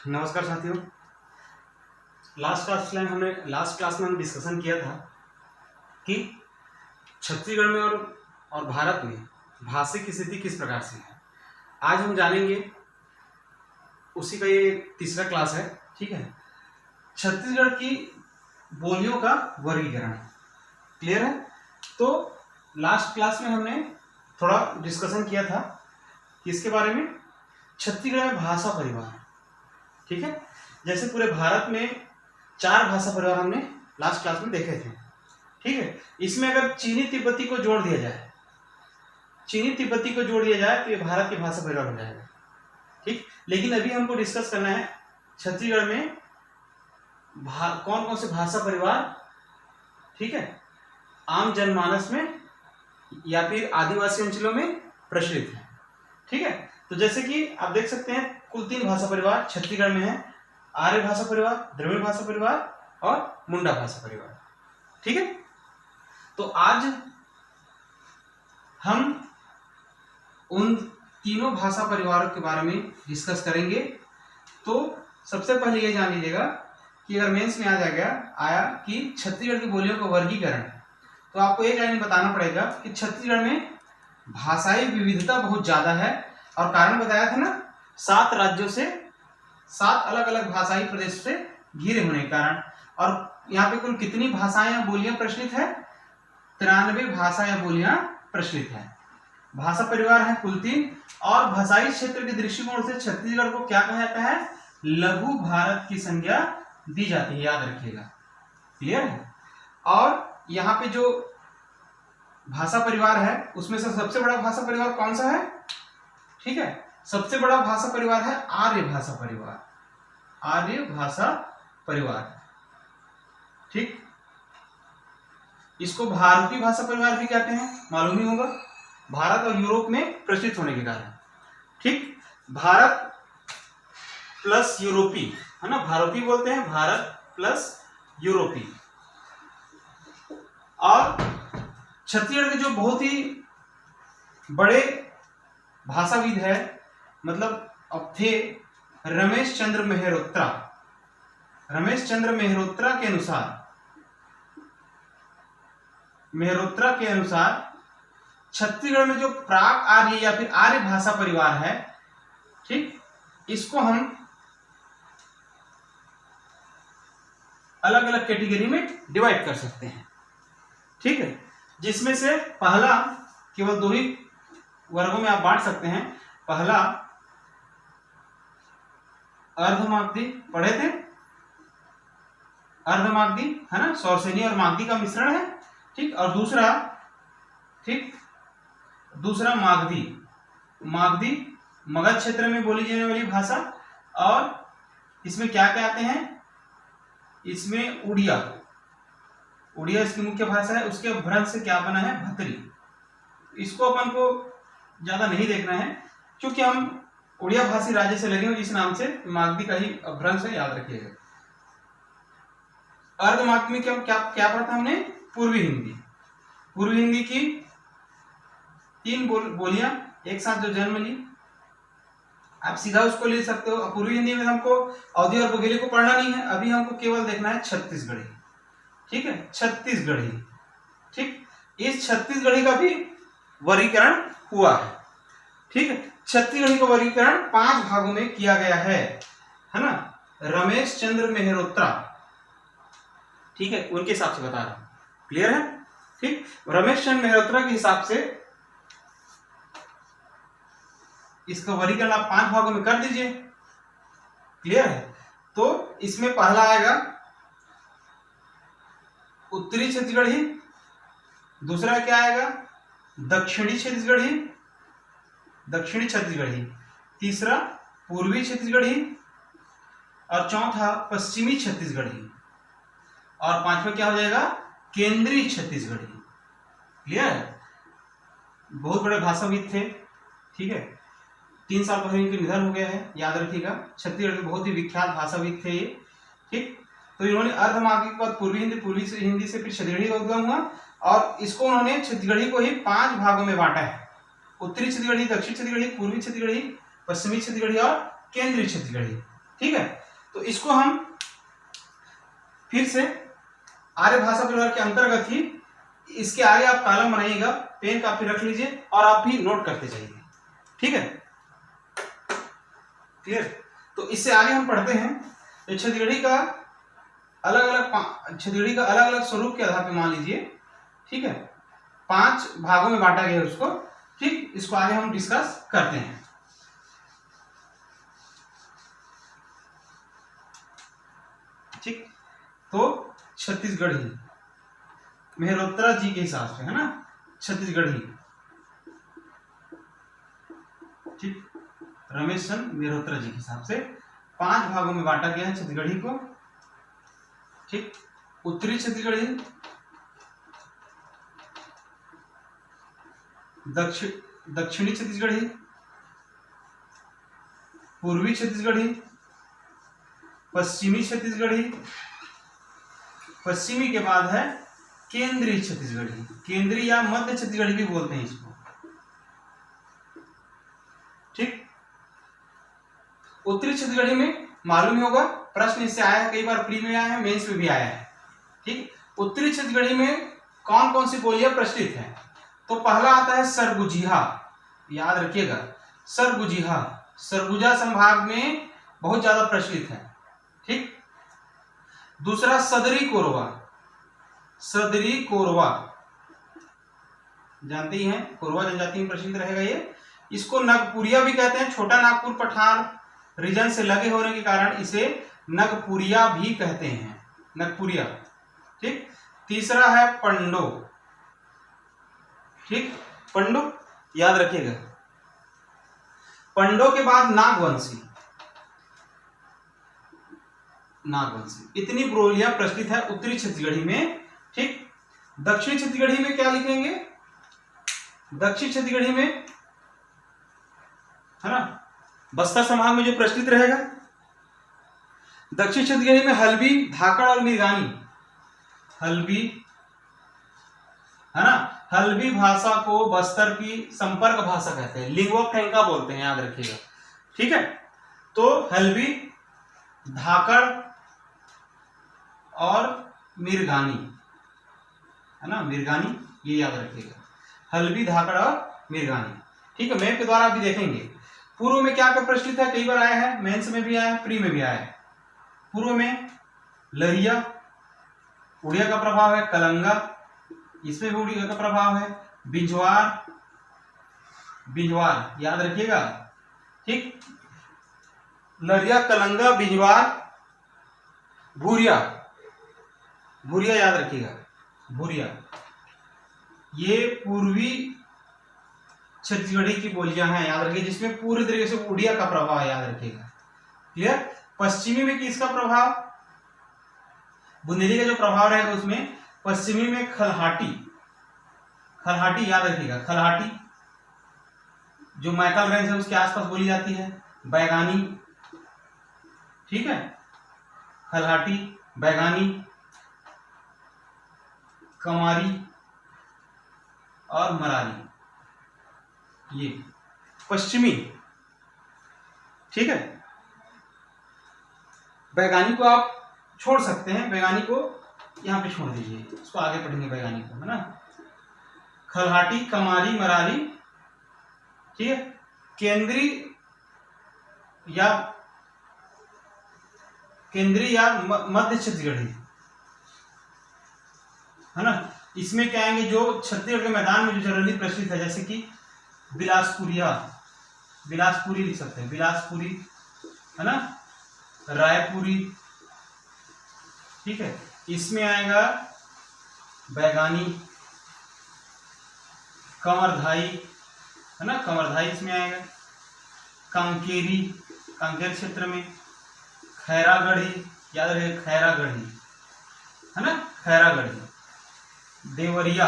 नमस्कार साथियों। Last class में हम डिस्कशन किया था कि छत्तीसगढ़ में और भारत में भाषिक स्थिति किस प्रकार से है। आज हम जानेंगे, उसी का ये तीसरा क्लास है। ठीक है, छत्तीसगढ़ की बोलियों का वर्गीकरण। क्लियर है? तो लास्ट क्लास में हमने थोड़ा डिस्कशन किया था कि इसके बारे में, छत्तीसगढ़ में भाषा परिवार। ठीक है, जैसे पूरे भारत में 4 भाषा परिवार हमने लास्ट क्लास में देखे थे। ठीक है, इसमें अगर चीनी तिब्बती को जोड़ दिया जाए, तो ये भारत की भाषा परिवार हो जाएगा। ठीक, लेकिन अभी हमको डिस्कस करना है छत्तीसगढ़ में कौन कौन से भाषा परिवार, ठीक है, आम जनमानस में या फिर आदिवासी अंचलों में प्रचलित है। ठीक है, तो जैसे कि आप देख सकते हैं कुल 3 भाषा परिवार छत्तीसगढ़ में है। आर्य भाषा परिवार, द्रविड़ भाषा परिवार और मुंडा भाषा परिवार। ठीक है, तो आज हम उन तीनों भाषा परिवारों के बारे में डिस्कस करेंगे। तो सबसे पहले ये जान लीजिएगा कि अगर मेंस में आया कि छत्तीसगढ़ की बोलियों का वर्गीकरण, तो आपको एक लाइन बताना पड़ेगा कि छत्तीसगढ़ में भाषाई विविधता बहुत ज्यादा है। और कारण बताया था ना, 7 राज्यों से 7 अलग अलग भाषाई प्रदेश से घिरे होने के कारण। और यहाँ पे कुल कितनी भाषाएं या बोलियां प्रचलित है? 93 भाषा या बोलियां प्रचलित है। भाषा परिवार है कुल 3। और भाषाई क्षेत्र के दृष्टिकोण से छत्तीसगढ़ को क्या कहा जाता है? लघु भारत की संज्ञा दी जाती है, याद रखिएगा। क्लियर है? और यहाँ पे जो भाषा परिवार है उसमें से सबसे बड़ा भाषा परिवार कौन सा है? ठीक है, सबसे बड़ा भाषा परिवार है आर्य भाषा परिवार। आर्य भाषा परिवार, ठीक, इसको भारतीय भाषा परिवार भी कहते हैं, मालूम ही होगा, भारत और यूरोप में प्रचलित होने के कारण। ठीक, भारत प्लस यूरोपी है ना, भारतीय बोलते हैं, भारत प्लस यूरोपी। और छत्तीसगढ़ के जो बहुत ही बड़े भाषाविद है, मतलब अब थे रमेश चंद्र मेहरोत्रा। रमेश चंद्र मेहरोत्रा के अनुसार छत्तीसगढ़ में जो प्राक आर्य या फिर आर्य भाषा परिवार है, ठीक, इसको हम अलग अलग कैटेगरी में डिवाइड कर सकते हैं। ठीक है, जिसमें से पहला केवल 2 ही वर्गों में आप बांट सकते हैं। पहला अर्धमागधी, पढ़े थे, अर्धमागधी है ना, सौरसेनी और मागधी का मिश्रण है। ठीक, और दूसरा मागधी मगध क्षेत्र में बोली जाने वाली भाषा। और इसमें क्या क्या आते हैं? इसमें उड़िया इसकी मुख्य भाषा है। उसके अपभ्रंश से क्या बना है? भतरी। इसको अपन को ज्यादा नहीं देखना है, क्योंकि हम उड़िया भाषी राज्य से लगे हो, जिस नाम से मागधी का ही अपभ्रंश है, याद रखिएगा। अर्धमागधी में क्या पढ़ा था हमने? पूर्वी हिंदी की 3 बोलियां एक साथ जो जन्म ली, आप सीधा उसको ले सकते हो। पूर्वी हिंदी में हमको अवधी और बघेली को पढ़ना नहीं है, अभी हमको केवल देखना है छत्तीसगढ़ी। ठीक है, छत्तीसगढ़ी। ठीक, इस छत्तीसगढ़ी का भी वर्गीकरण हुआ है। ठीक है, छत्तीसगढ़ी का वर्गीकरण 5 भागों में किया गया है ना, रमेश चंद्र मेहरोत्रा, ठीक है, उनके हिसाब से बता रहा हूं। क्लियर है? ठीक, रमेश चंद्र मेहरोत्रा के हिसाब से इसका वर्गीकरण आप 5 भागों में कर दीजिए। क्लियर है? तो इसमें पहला आएगा उत्तरी छत्तीसगढ़ी, दूसरा क्या आएगा? दक्षिणी छत्तीसगढ़ी, तीसरा पूर्वी छत्तीसगढ़ी, और चौथा पश्चिमी छत्तीसगढ़ी, और 5वां क्या हो जाएगा? केंद्रीय छत्तीसगढ़ी। क्लियर है? बहुत बड़े भाषाविद थे। ठीक है, 3 साल पहले इनके निधन हो गया है, याद रखिएगा। छत्तीसगढ़ के बहुत ही विख्यात भाषाविद थे ये। ठीक, तो इन्होंने अर्धमागधी के बाद पूर्वी हिंदी से फिर छत्तीसगढ़ी का उद्गम हुआ, और इसको उन्होंने छत्तीसगढ़ी को ही 5 भागों में बांटा है। उत्तरी छत्तीसगढ़ी, दक्षिण छत्तीसगढ़ी, पूर्वी छत्तीसगढ़ी, पश्चिमी छत्तीसगढ़ी और केंद्रीय छत्तीसगढ़ी। ठीक है, तो इसको हम फिर से आर्य भाषा परिवार के अंतर्गत ही इसके आगे आप कॉलम बनाइएगा, पेन कापी रख लीजिए और आप भी नोट करते जाइए। ठीक है, क्लियर। तो इससे आगे हम पढ़ते हैं तो छत्तीसगढ़ी का अलग अलग स्वरूप के आधार पर मान लीजिए, ठीक है, 5 भागों में बांटा गया है उसको। ठीक, इसको आगे हम डिस्कस करते हैं। ठीक, तो छत्तीसगढ़ी मेहरोत्रा जी के हिसाब से, है ना, छत्तीसगढ़ी, ठीक, रमेश चंद्र मेहरोत्रा जी के हिसाब से 5 भागों में बांटा गया है छत्तीसगढ़ी को। ठीक, उत्तरी छत्तीसगढ़ी, दक्षिणी छत्तीसगढ़ी, पूर्वी छत्तीसगढ़ी, पश्चिमी छत्तीसगढ़ी, पश्चिमी के बाद है केंद्रीय छत्तीसगढ़ी, केंद्रीय या मध्य छत्तीसगढ़ी भी बोलते हैं इसको। ठीक, उत्तरी छत्तीसगढ़ी में मालूम ही होगा, प्रश्न इससे आया है, कई बार प्री में आया है, मेंस में भी आया है। ठीक, उत्तरी छत्तीसगढ़ी में कौन कौन सी बोलियां प्रचलित है? तो पहला आता है सरगुजिहा, याद रखिएगा, सरगुजिहा सरगुजा संभाग में बहुत ज्यादा प्रचलित है। ठीक, दूसरा सदरी कोरवा, सदरी कोरवा जानते ही हैं, कोरवा जनजाति में प्रचलित रहेगा ये। इसको नगपुरिया भी कहते हैं, छोटा नागपुर पठार रीजन से लगे होने के कारण इसे नगपुरिया भी कहते हैं, नगपुरिया। ठीक, तीसरा है पंडो, ठीक, पंडो याद रखिएगा। पंडो के बाद नागवंशी, नागवंशी, इतनी बोलियां प्रचलित है उत्तरी छत्तीसगढ़ी में। ठीक, दक्षिण छत्तीसगढ़ी में क्या लिखेंगे? दक्षिण छत्तीसगढ़ी में, है ना, बस्तर संभाग में जो प्रचलित रहेगा, दक्षिण छत्तीसगढ़ी में हल्बी, धाकड़ और मिरगानी, हल्बी, है ना, हल्बी भाषा को बस्तर की संपर्क भाषा कहते हैं, लिंग्वा फ्रैंका बोलते हैं, याद रखिएगा। ठीक है, तो हल्बी, धाकड़ और मिरगानी, है ना, मिरगानी, ये याद रखिएगा, हल्बी, धाकड़ और मिरगानी। ठीक है, मैप के द्वारा भी देखेंगे। पूर्व में क्या क्या प्रचलित है, कई बार आया है, मेंस में भी आया है, प्री में भी आया है। पूर्व में लरिया, उड़िया का प्रभाव है, कलंगा, इसमें भी उड़िया का प्रभाव है, बिंजवार, बिंजवार याद रखिएगा। ठीक, लरिया, कलंगा, बिंजवार, भूरिया, भूरिया याद रखिएगा, भूरिया, ये पूर्वी छत्तीसगढ़ी की बोलियां हैं, याद रखिए, जिसमें पूरी तरीके से उड़िया का प्रभाव है, याद रखिएगा। क्लियर। पश्चिमी में किसका प्रभाव? बुंदेली का जो प्रभाव रहेगा उसमें पश्चिमी में खलहाटी, खलहाटी याद रखिएगा, खलहाटी जो मैकल रेंज है उसके आसपास बोली जाती है, बैगानी, ठीक है, खलहाटी, बैगानी, कमारी और मरारी, ये पश्चिमी। ठीक है, बैगानी को आप छोड़ सकते हैं, बैगानी को यहां पे छोड़ दीजिए, उसको आगे पढ़ेंगे बैगानी को, है ना। खलहाटी, कमारी, मरारी, ठीक है। केंद्रीय या मध्य छत्तीसगढ़ी, है ना, इसमें क्या आएंगे जो छत्तीसगढ़ के मैदान में जो जनरली प्रचलित है, जैसे कि बिलासपुरिया, बिलासपुरी लिख सकते हैं, बिलासपुरी, है ना, रायपुरी, ठीक है। इसमें आएगा बैगानी, कमरधाई, है ना, कमरधाई इसमें आएगा, कांकेरी, कांकेर क्षेत्र में, खैरागढ़ी, याद रखिए खैरागढ़ी, है ना, खैरागढ़ी, देवरिया,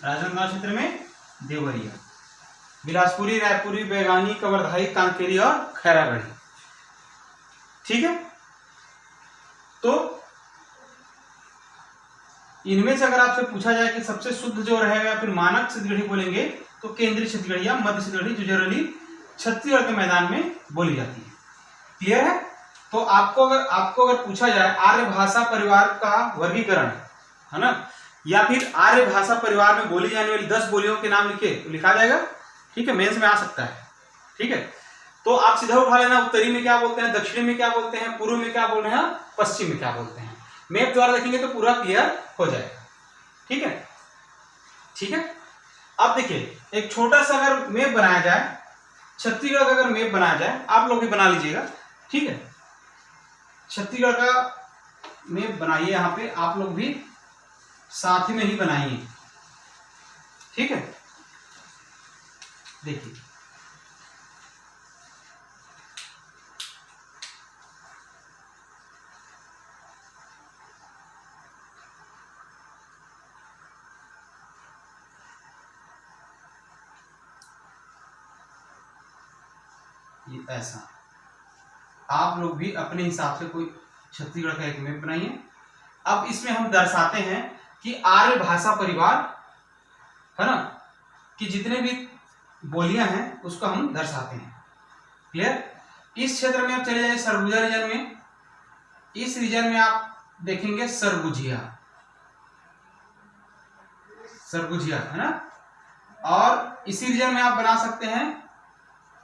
राजनांदगांव क्षेत्र में देवरिया, बिलासपुरी, रायपुरी, बैगानी, कमरधाई, कांकेरी और खैरागढ़ी। ठीक है, तो इनमें से अगर आपसे पूछा जाए कि सबसे शुद्ध जो रहेगा फिर मानक छत्तीसगढ़ी बोलेंगे तो केंद्रीय छत्तीसगढ़ी या मध्य छत्तीसगढ़ी जो जनरली छत्तीसगढ़ के मैदान में बोली जाती है। क्लियर है? तो आपको अगर पूछा जाए आर्य भाषा परिवार का वर्गीकरण, है ना, या फिर आर्य भाषा परिवार में बोली जाने वाली 10 बोलियों के नाम लिखे तो लिखा जाएगा। ठीक है, मेंस में आ सकता है। ठीक है, तो आप सीधा उठा लेना, उत्तरी में क्या बोलते हैं, दक्षिणी में क्या बोलते हैं, पूर्व में क्या बोल रहे हैं, पश्चिम में क्या बोलते हैं। मैप द्वारा देखेंगे तो पूरा क्लियर हो जाएगा। ठीक है, ठीक है। अब देखिए एक छोटा सा अगर मैप बनाया जाए, छत्तीसगढ़ का अगर मैप बनाया जाए, आप लोग भी बना लीजिएगा। ठीक है, छत्तीसगढ़ का मैप बनाइए, यहाँ पे आप लोग भी साथ में ही बनाइए। ठीक है, देखिए ये ऐसा आप लोग भी अपने हिसाब से कोई छत्तीसगढ़ का एक मैप बनाइए। अब इसमें हम दर्शाते हैं कि आर्य भाषा परिवार, है ना, कि जितने भी बोलियां हैं उसको हम दर्शाते हैं। क्लियर? इस क्षेत्र में आप चले जाइए सरगुजा रीजन में, इस रीजन में आप देखेंगे सरगुजिया, सरगुजिया, है ना। और इसी रीजन में आप बना सकते हैं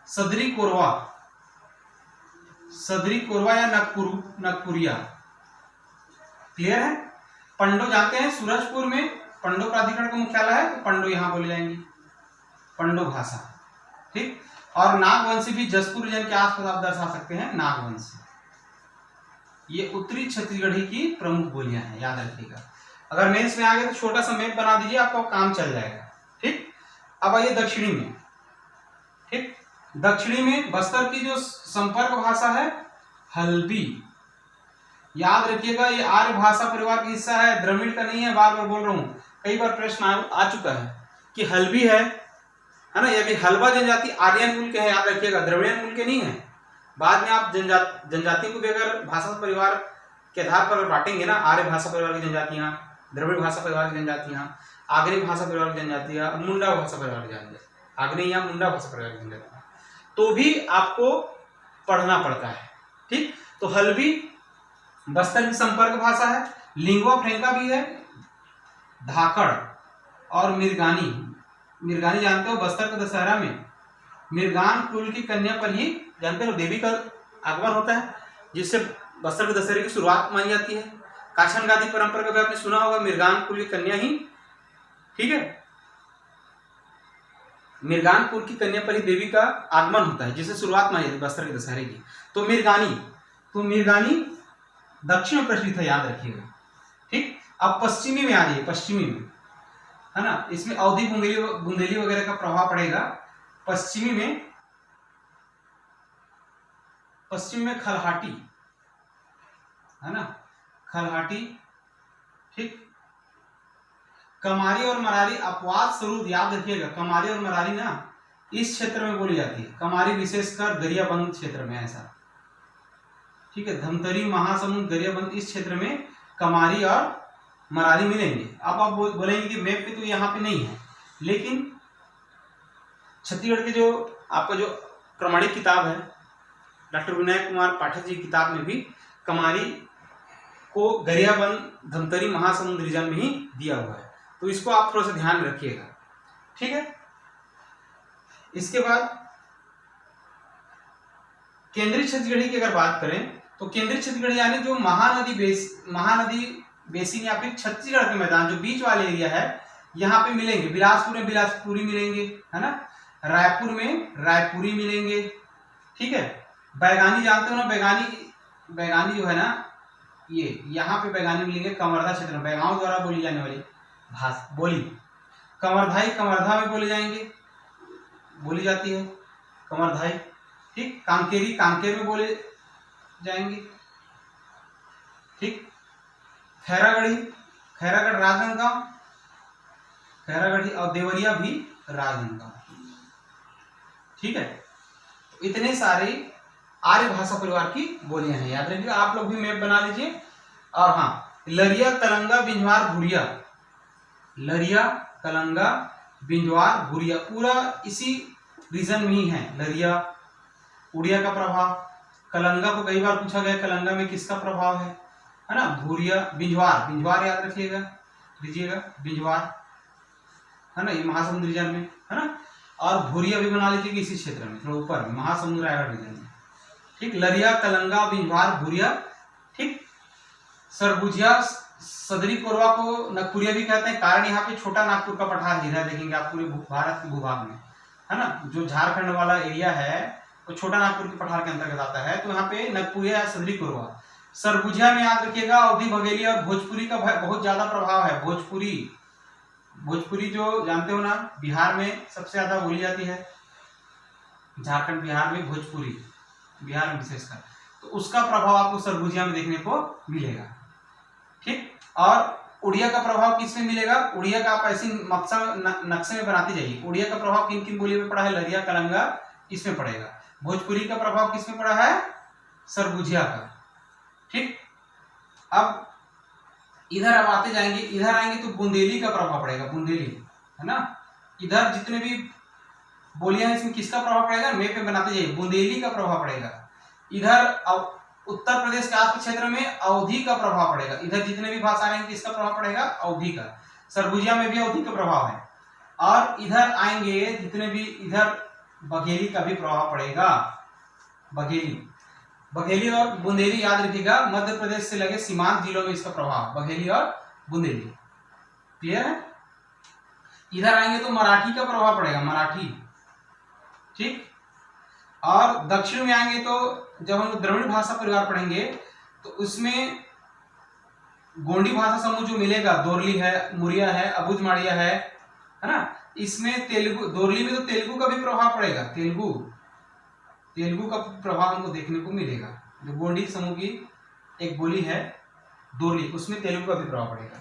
सदरी कोरवा, सदरी कोरवा या नगपुरिया। क्लियर है? पंडो जानते हैं, सूरजपुर में पंडो प्राधिकरण का मुख्यालय है, तो पंडो यहां बोले जाएंगे, पंडो भाषा। ठीक, और नागवंशी भी जसपुर रीजन के आसपास आप दर्शा सकते हैं, नागवंशी। ये उत्तरी छत्तीसगढ़ी की प्रमुख बोलियां हैं, याद रखिएगा। अगर मेंस में आ गए तो छोटा सा मैप बना दीजिए, आपका काम चल जाएगा। ठीक, अब आइए दक्षिणी में। ठीक, दक्षिणी में बस्तर की जो संपर्क भाषा है हल्बी, याद रखिएगा ये आर्य भाषा परिवार का हिस्सा है, द्रविड़ का नहीं है। बार बार बोल रहा हूँ, कई बार प्रश्न आ चुका है कि हल्बी है ना, ये भी हल्बा जनजाति आर्यन मूल के है, याद रखिएगा, द्रविड़ियन मूल के नहीं है। बाद में आप जनजाति को भी अगर भाषा परिवार के आधार पर बांटेंगे ना, आर्य भाषा परिवार की जनजातियां, द्रविड़ भाषा परिवार की जनजातियां, आग्नेय भाषा परिवार की जनजातियां, मुंडा भाषा परिवार की जनजातियां, आग्नेय या मुंडा भाषा परिवार की जनजातियां, तो भी आपको पढ़ना पड़ता है। ठीक, तो हल्बी बस्तर की संपर्क भाषा है, लिंगुआ फ्रैंका भी है, धाकड़ और मिर्गानी। मिर्गानी जानते हो, बस्तर के दशहरा में मिर्गान कुल की कन्या पर ही, जानते हो, देवी का आगमन होता है, जिससे बस्तर के दशहरे की शुरुआत मानी जाती है। काछन गादी परंपरा का भी आपने सुना होगा, मिर्गान कुल की कन्या ही, ठीक है, मिर्गान कुल की कन्या पर ही देवी का आगमन होता है, जिससे शुरुआत मानी जाती है बस्तर के दशहरे की। तो मिर्गानी दक्षिण में प्रचलित है, याद रखिएगा। ठीक, अब पश्चिमी में आ जाइए, पश्चिमी में, है ना, इसमें अवधी बुंदेली वगैरह का प्रभाव पड़ेगा। पश्चिमी में खलहाटी, है ना, खलहाटी। ठीक, कमारी और मरारी अपवाद स्वरूप, याद रखिएगा, कमारी और मरारी ना इस क्षेत्र में बोली जाती है, कमारी विशेषकर गरियाबंद क्षेत्र में, ऐसा। ठीक है, धमतरी, महासमुंद, गरियाबंद, इस क्षेत्र में कमारी और मरारी मिलेंगे। अब आप बोलेंगे कि मैप पे तो यहाँ पे नहीं है, लेकिन छत्तीसगढ़ के जो आपका जो प्रमाणिक किताब है डॉक्टर विनय कुमार पाठक जी की किताब में भी कमारी को गरियाबंद, धमतरी, महासमुंद रीजन में ही दिया हुआ है, तो इसको आप थोड़ा सा ध्यान में रखिएगा। ठीक है, इसके बाद केंद्रीय छत्तीसगढ़ी की अगर बात करें तो केंद्रीय छत्तीसगढ़ी यानी जो महानदी बेसिन या फिर छत्तीसगढ़ के मैदान जो बीच वाले एरिया है, यहाँ पे मिलेंगे। बिलासपुर में बिलासपुरी मिलेंगे, है ना, रायपुर में रायपुरी मिलेंगे। ठीक है, बैगानी जानते हो ना, बैगानी जो है ना, ये यहाँ पे बैगानी मिलेंगे कवर्धा क्षेत्र में, बैगांव द्वारा बोली जाने वाली बोली। कवर्धाई कवर्धा में बोली जाती है कवर्धाई। ठीक, कांकेरी कांकेर में बोले जाएंगे। ठीक, खैरागढ़ राजनांदगांव, खैरागढ़ी, और देवरिया भी राजनांदगांव। ठीक है, तो इतने सारे आर्य भाषा परिवार की बोलियां हैं, याद रखिएगा। आप लोग भी मैप बना लीजिए। और हाँ, लरिया, कलंगा, बिंजवार, भूरिया, लरिया, कलंगा, बिंजवार, भूरिया पूरा इसी रीजन में ही है। लरिया, उड़िया का प्रभाव, कलंगा को कई बार पूछा गया, कलंगा में किसका प्रभाव है ना, भूरिया, बिंजवार, बिंजवार याद रखिएगा, लीजिएगा बिंजवार, है ना, ये महासमुंद रीजन में है ना। और भूरिया भी बना लीजिएगा इसी क्षेत्र में, थोड़ा ऊपर में, महासमुंद रायगढ़ रीजन में, ठीक। लरिया, कलंगा, बिंजवार, भूरिया, ठीक। सरगुजिया, सदरी कोरवा को नागपुरिया भी कहते हैं, कारण यहाँ पे छोटा नागपुर का पठार हीरा देखेंगे आप पूरे भारत के भूभाग में, है ना। जो झारखंड वाला एरिया है वो छोटा नागपुर के पठार के अंतर्गत आता है, तो यहाँ पे नागपुरिया या सदरी कोरवा। सरगुजिया में याद रखिएगा अवधी, बघेली और भोजपुरी का बहुत ज्यादा प्रभाव है। भोजपुरी, भोजपुरी जो जानते हो ना, बिहार में सबसे ज्यादा बोली जाती है, झारखंड बिहार में भोजपुरी, बिहार में विशेषकर, तो उसका प्रभाव आपको सरगुजिया में देखने को मिलेगा, ठीक। और उड़िया का प्रभाव किस में मिलेगा, उड़िया का आप ऐसी नक्शे में बनाते जाइए। उड़िया का प्रभाव किन किन बोली में पड़ा है, लरिया, कलंगा, इसमें पड़ेगा। भोजपुरी का प्रभाव किस में पड़ा है, सरगुजिया का, ठीक। अब इधर अब आते जाएंगे, इधर आएंगे तो बुंदेली का प्रभाव पड़ेगा, बुंदेली, है ना। इधर जितने भी बोलियां हैं इसमें किसका प्रभाव पड़ेगा, मैप में बनाते जाइए, बुंदेली का प्रभाव पड़ेगा। इधर उत्तर प्रदेश के आसपास क्षेत्र में अवधी का प्रभाव पड़ेगा। इधर जितने भी भाषा आएंगे किसका प्रभाव पड़ेगा, अवधी का। सरगुजिया में भी अवधी का प्रभाव है। और इधर आएंगे जितने भी, इधर बघेली का भी प्रभाव पड़ेगा, बघेली, बघेली और बुंदेली याद रखिएगा, मध्य प्रदेश से लगे सीमांत जिलों में इसका प्रभाव, बघेली और बुंदेली, क्लियर है। इधर आएंगे तो मराठी का प्रभाव पड़ेगा, मराठी, ठीक। और दक्षिण में आएंगे तो जब हम द्रविड़ भाषा परिवार पढ़ेंगे तो उसमें गोंडी भाषा समूह जो मिलेगा, दोरली है, मुरिया है, अबुझमाड़िया है ना। इसमें तेलुगु, दोरली में तो तेलुगु का भी प्रभाव पड़ेगा, तेलुगु, तेलुगु का प्रभाव हमको देखने को मिलेगा। जो गोंडी समूह की एक बोली है दोरली, उसमें तेलुगु का भी प्रभाव पड़ेगा।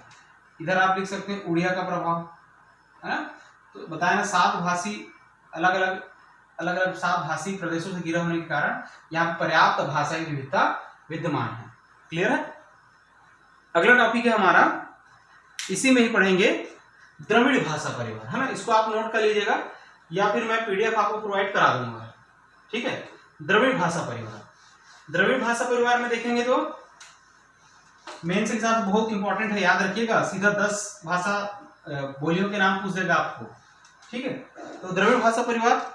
इधर आप लिख सकते हैं उड़िया का प्रभाव, है ना। तो बताया ना, सात भाषी अलग अलग सात भाषी प्रदेशों से घिरा होने के कारण यहाँ पर्याप्त भाषाई विविधता विद्यमान है, क्लियर है। अगला टॉपिक है हमारा, इसी में ही पढ़ेंगे द्रविड़ भाषा परिवार, है ना। इसको आप नोट कर लीजिएगा या फिर मैं पीडीएफ आपको प्रोवाइड करा दूंगा, ठीक है। द्रविड़ भाषा परिवार, द्रविड़ भाषा परिवार में देखेंगे तो मेंस के साथ बहुत इंपॉर्टेंट है, याद रखिएगा। सीधा 10 भाषा बोलियों के नाम पूछ देगा आपको, ठीक है। तो द्रविड़ भाषा परिवार,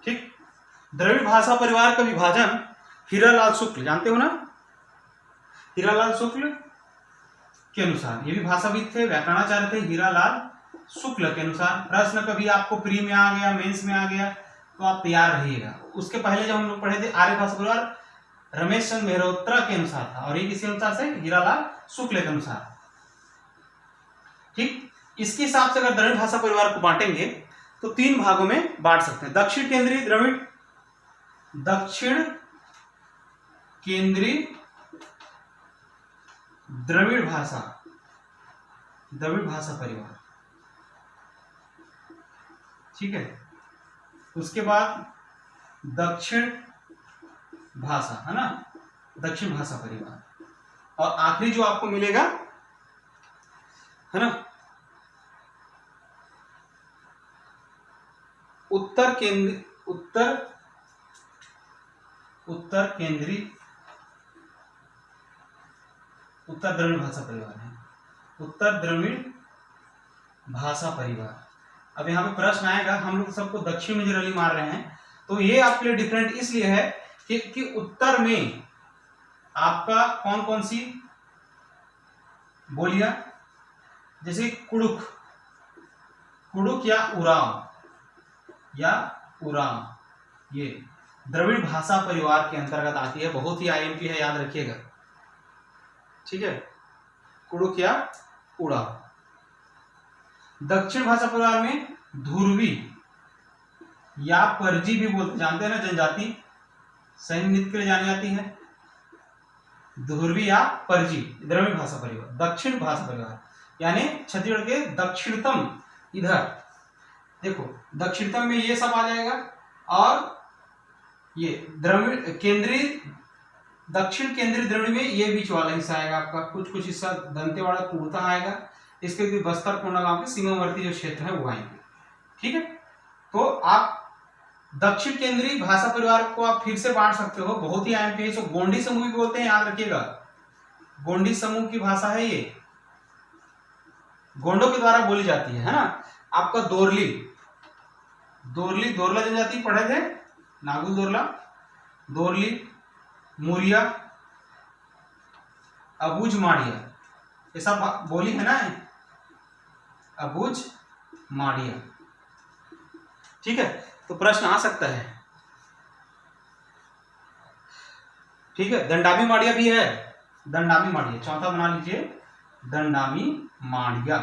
ठीक। द्रविड़ भाषा परिवार का विभाजन हीरालाल शुक्ल, जानते हो ना, हीरालाल शुक्ल के अनुसार, ये भी भाषाविद थे, व्याकरणाचार्य थे, हीरालाल शुक्ल के अनुसार। प्रश्न कभी आपको प्री में आ गया, मेंस में आ गया तो आप तैयार रहिएगा। उसके पहले जब हम लोग पढ़े थे आर्य भाषा परिवार, रमेश चंद्र मेहरोत्रा के अनुसार था, और ये किसी अनुसार से, हीरालाल शुक्ल के अनुसार, ठीक। इसके हिसाब से अगर द्रविड़ भाषा परिवार को बांटेंगे तो 3 भागों में बांट सकते हैं। दक्षिण केंद्रीय द्रविड़, दक्षिण केंद्रीय द्रविड़ भाषा, द्रविड़ भाषा परिवार, ठीक है। उसके बाद दक्षिण भाषा, है ना, दक्षिण भाषा परिवार, और आखिरी जो आपको मिलेगा, है ना, उत्तर केंद्रीय उत्तर द्रविड़ भाषा परिवार है, उत्तर द्रविड़ भाषा परिवार। अब यहाँ पे प्रश्न आएगा, हम लोग सबको दक्षिण में जनरली मार रहे हैं, तो ये आपके लिए डिफरेंट इसलिए है कि उत्तर में आपका कौन कौन सी बोलियां, जैसे कुड़ुक, कुड़ुक या उरांव, ये द्रविड़ भाषा परिवार के अंतर्गत आती है। बहुत ही आईएमपी है, याद रखिएगा, ठीक है। कुड़ुक या उरांव। दक्षिण भाषा परिवार में धुरवी या परजी भी बोलते, जानते हैं ना, जनजाति सैन्य नृत्य के लिए जानी जाती है, धुरवी या परजी, द्रविड़ भाषा परिवार। दक्षिण भाषा परिवार यानी छत्तीसगढ़ के दक्षिणतम, इधर देखो दक्षिणतम में ये सब आ जाएगा, और ये द्रविड़ केंद्रीय, दक्षिण केंद्रीय द्रविड़ में ये बीच वाला हिस्सा आएगा आपका, कुछ हिस्सा दंतेवाड़ा पूर्णतः आएगा, इसके भी बस्तर कोंडागांव के सीमावर्ती जो क्षेत्र है वो आएंगे। ठीक है, तो आप दक्षिण केंद्रीय भाषा परिवार को आप फिर से बांट सकते हो, बहुत ही अहम पेज। गोंडी समूह भी बोलते हैं, याद रखिएगा, गोंडी समूह की भाषा है ये, गोंडों के द्वारा बोली जाती है ना। आपका दोरली, दोरली दोरला जनजाति पढ़े थे, नागुल दोरला, दोरली, मुरिया, अबूझ माड़िया, ये सब बोली है ना, अबूझ माड़िया। ठीक है, तो प्रश्न आ सकता है। ठीक है, दंडामी माड़िया भी है, दंडामी माड़िया, चौथा बना लीजिए, दंडामी माड़िया।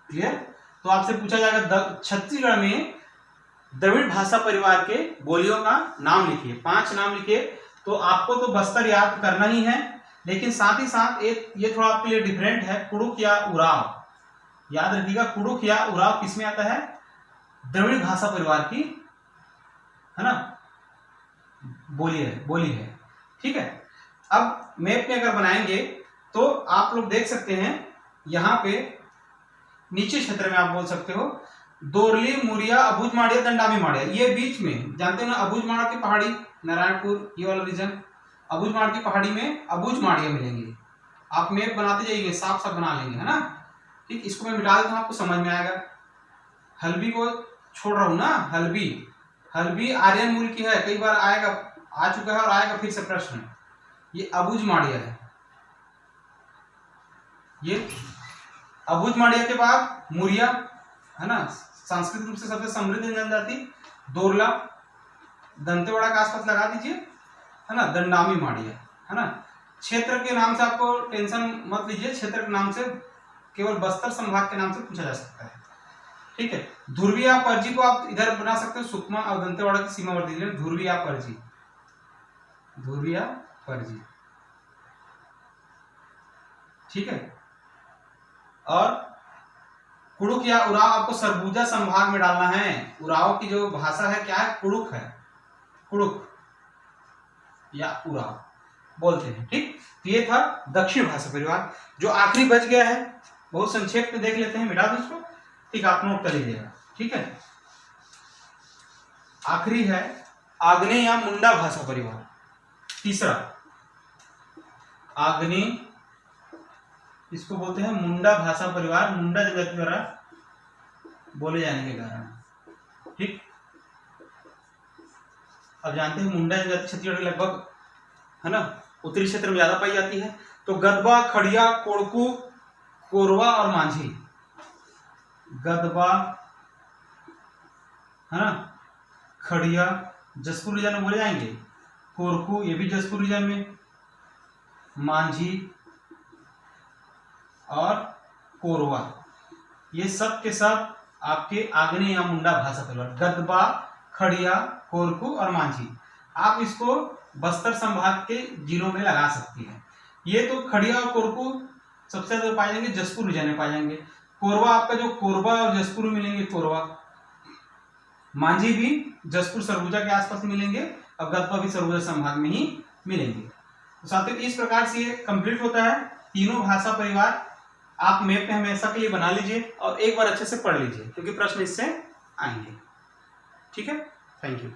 क्लियर? तो आपसे पूछा जाएगा छत्तीसगढ़ में द्रविड़ भाषा परिवार के बोलियों का नाम लिखिए, 5 नाम लिखिए। तो आपको तो बस्तर याद करना ही है, लेकिन साथ ही साथ एक ये थोड़ा आपके लिए डिफरेंट है, कुड़ुक या उराव। याद रखिएगा, कुड़ुक या उराव किसमें आता है? द्रविड़ भाषा परिवार की, है ना, बोली है। ठीक है, अब मैप में अगर बनाएंगे तो आप लोग देख सकते हैं, यहां पे नीचे क्षेत्र में आप बोल सकते हो दोरली, मुरिया, अबूझ माड़िया, दंडामी माड़िया। ये बीच में जानते हो ना, अबूझ माड़ा की पहाड़ी, नारायणपुर, ये वाला रीजन, अबूझ माड़ की पहाड़ी में अबूझ माड़िया मिलेंगे। आप मैप बनाते जाइए, साफ साफ बना लेंगे, है ना। ठीक, इसको मैं मिटा देता हूं, आपको समझ में आएगा। हल्बी को छोड़ रहा हूं ना, हल्बी, हल्बी आर्यन मूल की है, कई बार आएगा, आ चुका है और आएगा फिर से प्रश्न। ये अबूझ माड़िया है, ये अबूझ माड़िया के बाद मुरिया, है ना, सांस्कृतिक रूप से सबसे समृद्ध जनजाति, दोरला, दंतेवाड़ा के आसपास लगा दीजिए, है ना, दंडामी माड़िया, है ना। क्षेत्र के नाम से आपको टेंशन मत लीजिए, क्षेत्र के नाम से केवल बस्तर संभाग के नाम से पूछा जा सकता है। ठीक है, ध्रुविया परजी को आप इधर बना सकते हो, सुकमा और दंतेवाड़ा की सीमावर्ती जिले, ध्रुविया परजी, ध्रुविया परजी। ठीक है, और कुड़ुक या उराव आपको सरगुजा संभाग में डालना है। उराव की जो भाषा है क्या है? कुड़ुक है, कुड़ुक या उराव बोलते हैं। ठीक, तो ये था दक्षिण भाषा परिवार। जो आखिरी बच गया है, बहुत संक्षेप में देख लेते हैं, मिटा दो इसको। ठीक, आप नोट कर लीजिएगा। ठीक है, आखिरी है आग्नेय या मुंडा भाषा परिवार। तीसरा आग्नेय, इसको बोलते हैं मुंडा भाषा परिवार, मुंडा जनजाति द्वारा बोले जाने के कारण। ठीक, अब जानते हैं मुंडा जनजाति छत्तीसगढ़ के लगभग, है ना, उत्तरी क्षेत्र में ज्यादा पाई जाती है। तो गदबा, खड़िया, कोड़कू, कोरवा और मांझी। गदबा, है ना, खड़िया जसपुर रीजन में बोले जाएंगे, कोरकू ये भी जसपुर रीजन में, मांझी और कोरवा, ये सब के सब आपके आग्नेय या मुंडा भाषा परिवार। गदबा, खड़िया, कोरकू और मांझी, आप इसको बस्तर संभाग के जिलों में लगा सकती हैं। ये तो खड़िया और कोरकू सबसे ज्यादा पाए जाएंगे जसपुर रीजन में पाए जाएंगे। कोरवा आपका जो कोरबा और जसपुर में मिलेंगे, कोरवा। मांझी भी जसपुर सरगुजा के आसपास मिलेंगे, और गदबा भी सरगुजा संभाग में ही मिलेंगे। तो साथियों, इस प्रकार से ये कंप्लीट होता है तीनों भाषा परिवार। आप मैप में हमेशा के लिए बना लीजिए और एक बार अच्छे से पढ़ लीजिए, क्योंकि प्रश्न इससे आएंगे। ठीक है, थैंक यू।